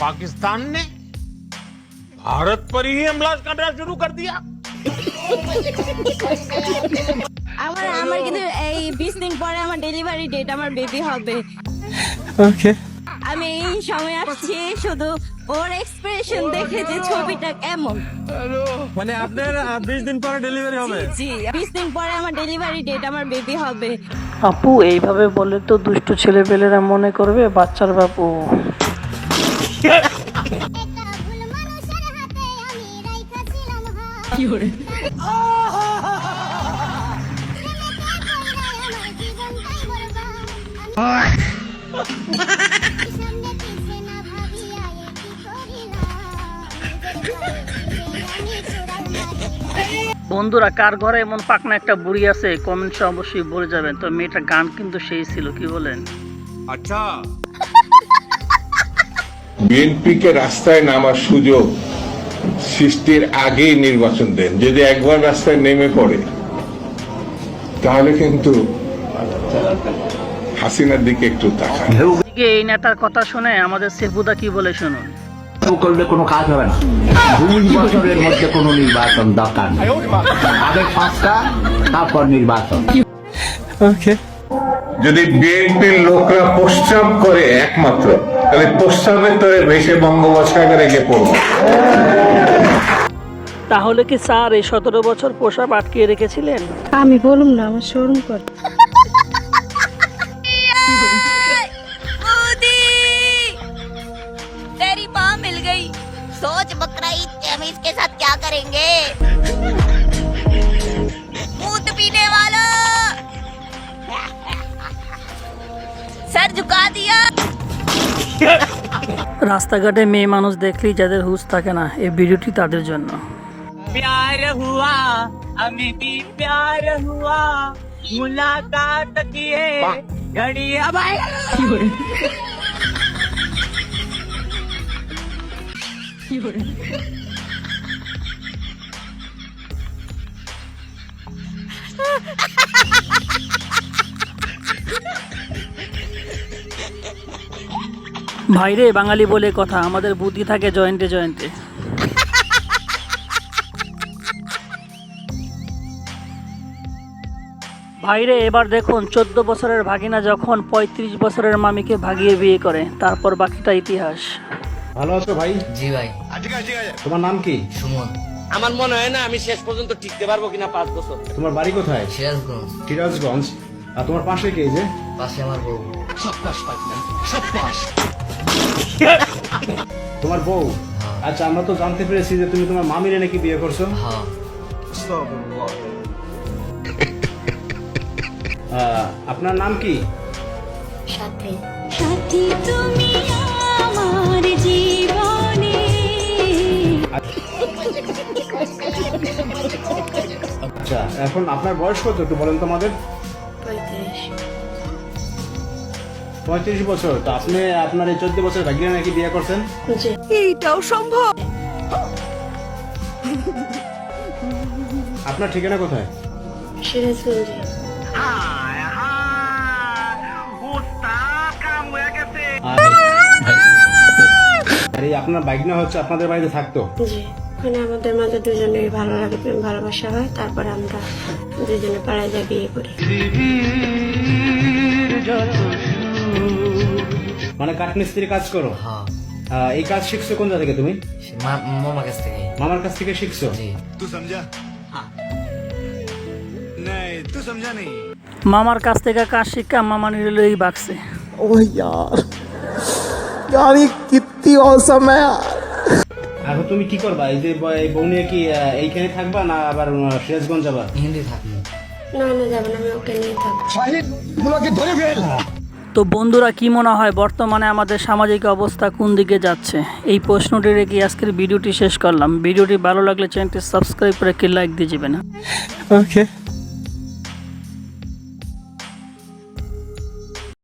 पाकिस्तान ने भारत पर ही हमला करना शुरू कर दिया। আমার কিন্তু এই 20 দিন পরে আমার ডেলিভারি ডেট, আমার বেবি হবে। ওকে, আমি এই সময় আসছি শুধু ওর এক্সপ্রেশন দেখে যে ছবিটা কেমন। মানে আপনার 20 দিন পরে ডেলিভারি হবে? জি, 20 দিন পরে আমার ডেলিভারি ডেট, আমার বেবি হবে। আপু এইভাবে বলে তো দুষ্ট ছেলেপেলেরা মনে করবে বাচ্চার বাপু। বন্ধুরা, কার ঘরে এমন পাকনা একটা বুড়ি আছে কমেন্টসে অবশ্যই বলে যাবেন। তো মেয়েটার গান কিন্তু সেই ছিল, কি বলেন? अच्छा, বিএনপিকে রাস্তায় নামার সুযোগ সৃষ্টির আগেই নির্বাচন দেন। যদি একবার রাস্তায় নেমে পড়ে তাহলে কিন্তু হাসিনার দিকে একটু তাকান। এদিকে এই নেতার কথা শুনে আমাদের সেফুদা কি বলে শুনুন। করলে কোনো কাজ হবে না। 2 বছরের মধ্যে কোনো নির্বাচন দরকার নেই। আগে 5টা, তারপর নির্বাচন। ওকে, যদি বিএনপির লোকরা প্রস্তাব করে একমাত্র, তাহলে প্রস্তাবের তরে ভেসে বঙ্গোপসাগরে গিয়ে পড়বে। তাহলে কি স্যার এই 17 বছর পোশাক আটকে রেখেছিলেন? আমি বলুম না, আমার শরম করে। तेरी माँ मिल गई। सोच बकरा ईद के हम इसके साथ क्या करेंगे। मूत पीने वाला सर झुका दिया। রাস্তাঘাটে মেয়ে মানুষ দেখলেই যাদের হুঁশ থাকে না, এই ভিডিওটি তাদের জন্য। प्यार हुआ, हमें भी प्यार हुआ, मुलाकात किए घड़ी अब ভাইরে, বাঙালি বলে কথা, আমাদের বুদ্ধি থাকে জয়েন্টে জয়েন্টে। ভাইরে, এবার দেখুন 14 বছরের ভাগিনা যখন 35 বছরের মামিকে ভাগিয়ে বিয়ে করে, তারপর বাকিটা ইতিহাস। ভালো আছো ভাই? জি ভাই। তোমার নাম কি? সুমন। আমার মনে হয় না আমি শেষ পর্যন্ত টিকতে পারবো কিনা 5 বছর। তোমার বাড়ি কোথায়? সিরাজগঞ্জ। সিরাজগঞ্জ। আর তোমার পাশে কে? যে পাশে আমার বউ। তোমার বউ? আচ্ছা, আমরা তো জানতে পেরেছি যে তুমি তোমার মামিরে নাকি বিয়ে করছো। হ্যাঁ। আপনার নাম কি? সাথী সাথী তুমি আমার জীবনে। আচ্ছা, এখন আপনার বয়স কত একটু বলেন তো আমাদের? 35 বছর। তো আপনি আপনার এই 14 বছর ভাগিনা নাকি বিয়ে করছেন? এইটাও সম্ভব? আপনার ঠিকানা কোথায়? সিরাজগঞ্জে। আর এই আপনার ভাগিনা হচ্ছে আপনাদের বাড়িতে থাকতো? জি, ওখানে আমাদের মাঝে দুজনের ভালো লাগে, প্রেম ভালোবাসা হয়, তারপরে আমরা দুজনে পাড়ায় যাই বিয়ে করি। মানে কাঠমিস্ত্রি কাজ করো? হ্যাঁ। এই কাজ শিখছো কোন জায়গা থেকে তুমি? মামার কাছ থেকে। মামার কাছ থেকে শিখছো? জি। মামার কাছ থেকে কাজ শিক্ষা মামা নিল এই বাক্সে। ওহ यार, यार ये कितनी औसम है यार। এখন তুমি কি করবা? এই যে এই বউ নিয়ে কি এইখানে থাকবা না আবার সিরাজগঞ্জ যাবা? হিন্দি থাকবো। না না, যাবেন, আমি ওকে নিয়ে থাকবো। তো বন্ধুরা, কি মনে হয় বর্তমানে আমাদের সামাজিক অবস্থা কোন দিকে যাচ্ছে? এই প্রশ্নটি রেখে আজকের ভিডিওটি শেষ করলাম। ভিডিওটি ভালো লাগলে চ্যানেলটি সাবস্ক্রাইব করে একটি লাইক দিয়ে যাবেন। ওকে।